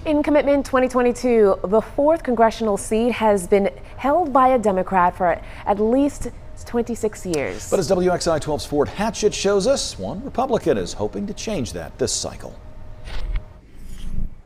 In Commitment 2022, the 4th congressional seat has been held by a Democrat for at least 26 years. But as WXI 12's Fort Hatchett shows us, one Republican is hoping to change that this cycle.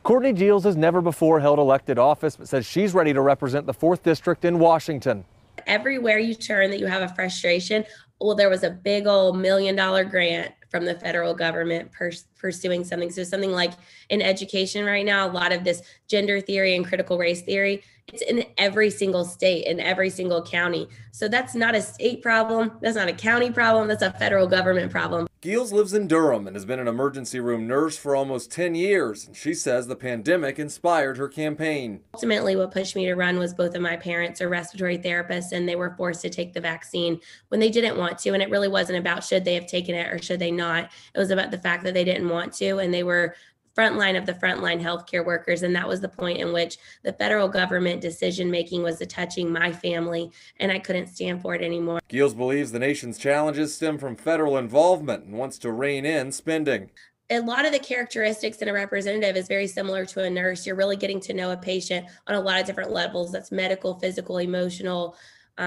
Courtney Geels has never before held elected office, but says she's ready to represent the 4th District in Washington. Everywhere you turn that you have a frustration, well, there was a big old $1 million grant from the federal government pursuing something. So something like in education right now, a lot of this gender theory and critical race theory, it's in every single state, in every single county. So that's not a state problem. That's not a county problem. That's a federal government problem. Geels lives in Durham and has been an emergency room nurse for almost 10 years. And she says the pandemic inspired her campaign. Ultimately, what pushed me to run was both of my parents are respiratory therapists, and they were forced to take the vaccine when they didn't want to. And it really wasn't about should they have taken it or should they not. It was about the fact that they didn't want to, and they were frontline of the frontline healthcare workers. And that was the point in which the federal government decision making was touching my family, and I couldn't stand for it anymore. Geels believes the nation's challenges stem from federal involvement and wants to rein in spending. A lot of the characteristics in a representative is very similar to a nurse. You're really getting to know a patient on a lot of different levels. That's medical, physical, emotional,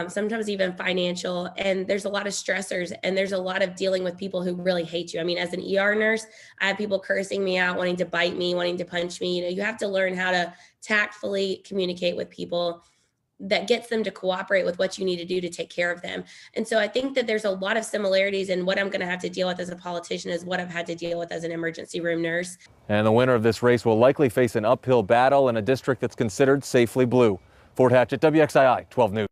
sometimes even financial. And there's a lot of stressors, and there's a lot of dealing with people who really hate you. I mean, as an ER nurse, I have people cursing me out, wanting to bite me, wanting to punch me. You know, you have to learn how to tactfully communicate with people that gets them to cooperate with what you need to do to take care of them. And so I think that there's a lot of similarities in what I'm going to have to deal with as a politician is what I've had to deal with as an emergency room nurse. And the winner of this race will likely face an uphill battle in a district that's considered safely blue. Fort Hatchett, WXII 12 News.